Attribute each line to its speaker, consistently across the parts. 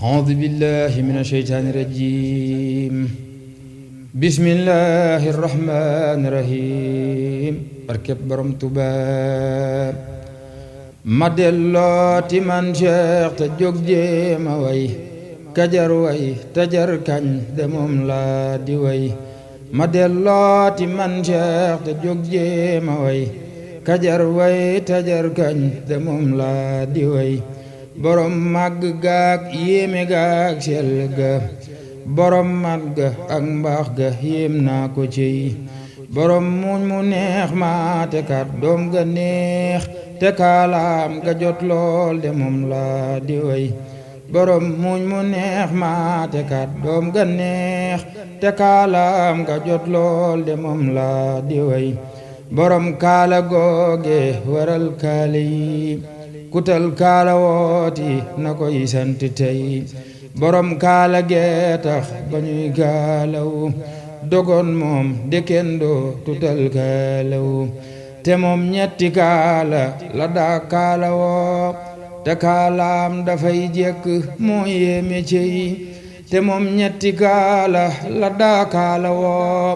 Speaker 1: أعوذ بالله من الشيطان الرجيم بسم الله الرحمن الرحيم barkeb borom Tuubaa ma dellooti man Cheikh te jóg jéema way kajar way tajar kañ de moom laa di way ma dellooti man Cheikh te jóg jéema way kajar way tajar kañ de moom laa di way borom màgg gaag yéeme gaag sell ga borom mat ga ak mbaax ga yéem naa ko ciy borom muñ mu neex ma te kat doom ga neex te kaalaam ga jot lool de moom laa di way borom muñ mu neex ma te kat doom ga neex te kaalaam ga jot lool de moom laa di way borom kaala googe waral kaale yi kutal kaala wooti na koy sant tey borom kaala gee tax ba ñuy kaalaw dogon moom dëkkendoo tutal kaalaw te moom ñetti kaala la daa kaala woo te kaalaam dafay jekk moo yéeme cey te moom ñetti kaala la daa kaala woo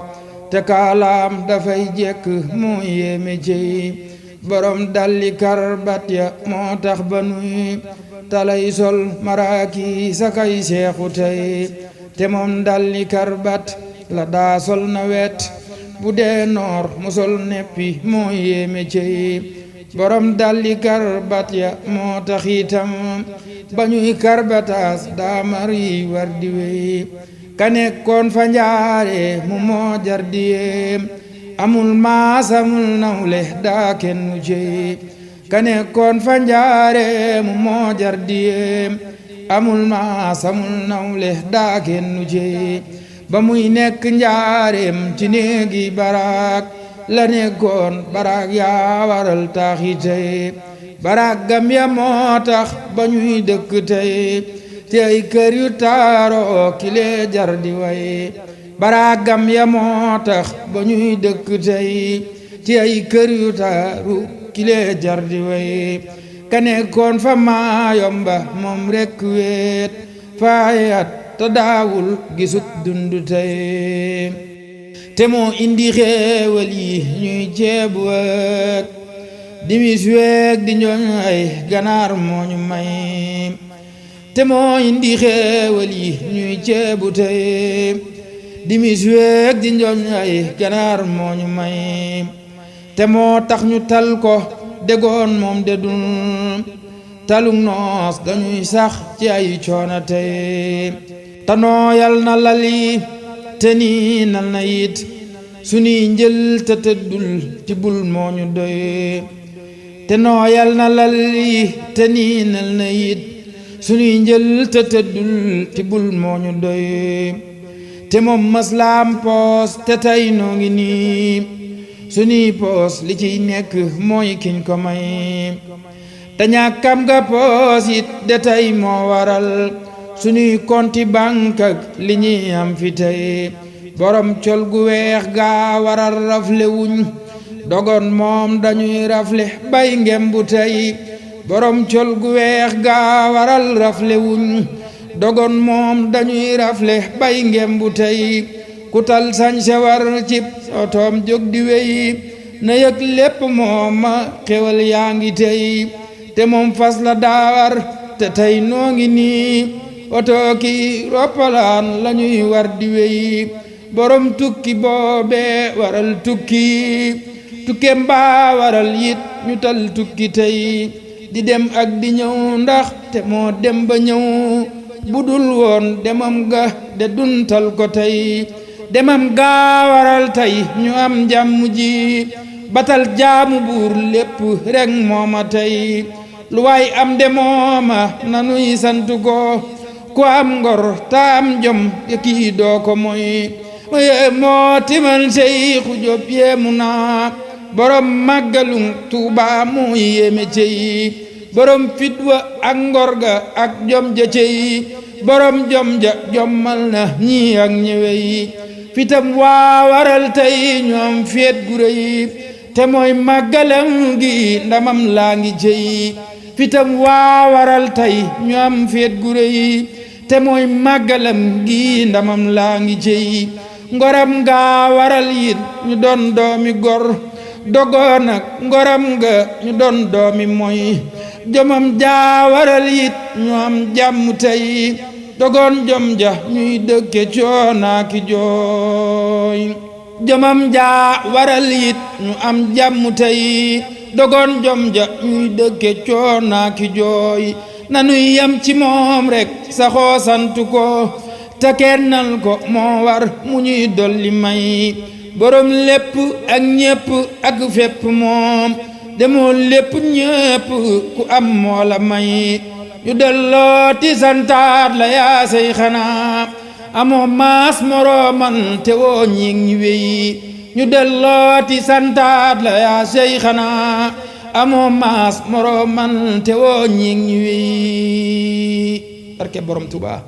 Speaker 1: te kaalaam dafay jekk moo yéeme cey borom dalli karbat ya moo tax ba nuy talay sol maraaki sakay seexu tey te moom dalli karbat la daa sol na wet bu dee noor mu sol neppi moo yéeme cey borom dalli karbat ya moo tax itam ba ñuy karbataas daa mari war di wey ka nekkoon fa njaare mu moo jar di yéem amul maas amul nawle daa kenn mu cey ka nekkoon fa njaare mu moo jar di yéem amul maas amul nawle daa kenn mu cey ba muy nekk njaareem ci néegi baraak la nekkoon baraak yaa waral taaxi tey baraak gam ya moo tax ba ñuy dëkk tey te ay kër yu taaroo kile jar di way baraak gam ya moo tax ba ñuy dëkk tey ci ay kër yu taaru kile jar di way ka nekkoon fa Maayomba moom rekk weet faayat te daawul gisut dundu tey te moo indi xéewal yi ñuy ceebu wek dimis week di njoñ ay ganaar moo ñu may te moo indi xéewal yi ñuy ceebu tey dimis week di njoñ ay ganaar moo ñu may te moo tax ñu tal ko degoon moom de dun talug noos dañuy sax ci ay coona tey tanooyal na lali te nii nal na yit sunuy njël te tëddul ci bul moo ñu doy te nooyal na lali te nii nal na yit sunuy njël te tëddul ci bul moo ñu doy te moom maslaam poos te tey noo ngi nii sunuy poos li ciy nekk mooy kiñ ko may te ñàkkam nga poos it de tey moo waral sunuy konti bank ak li ñuy am fi tey borom col gu weex gaa waral rafle wuñ dogon moom dañuy rafle bay ngembu tey borom col gu weex gaa waral rafle wuñ dogon moom dañuy rafle bay ngembu tey kutal sañse war cib otoom jóg di wey na yëg lépp moom ma xewal yaa ngi tey te moom fas la daawar te tey noo ngi nii oto ki roppalaan lañuy war di wey borom tukki boobee waral tukki tukkeem baa waral yit ñu tal tukki tey di dem ak di ñëw ndax te moo dem ba ñëw budul woon demam ga de duntal ko tey demam gaa waral tey ñu am jàmm ji batal jaamu buur lépp rek mooma tey lu waay am de mooma nanuy sant ko ku am ngor ta am jom kii doo ko moy moo timan Seyxu Jóob yéemu naa borom màggalum Tuubaa moo yéeme cey borom fitwa ak ngor ga ak jom ja cey borom jom ja jommal na ñi ak ñëwey fitam waa waral tey ñoom feet gu rëy te mooy màggalam gi ndamam laa ngi cey fitam waa waral tey ñu am feet gu rëy te mooy màggalam gi ndamam laa ngi cey ngoram nga waral yit ñu doon doomi gor dogoo nag ngoram nga ñu doon doomi moy jomam jaa waral yit ñu am jàmm tey dogoon jom ja ñuy dëkke coonaaki jooy jomam jaa waral yit ñu am jàmm tey dogoon jom ja ñuy dëkke coonaaki jooy nanuy yam ci moom rek saxoo sant ko te kennal ko moo war mu ñuy dolli may borom lépp ak ñépp ak fépp moom demoo lépp ñépp ku am moo la may ñu dellooti santaat la yaa say xanaa amoo maas morooman te woo ñiig ñi wey ñu dellooti santaat la yaa say xanaa amoo maas morooman te woo ñiig ñi wey barke borom Tuubaa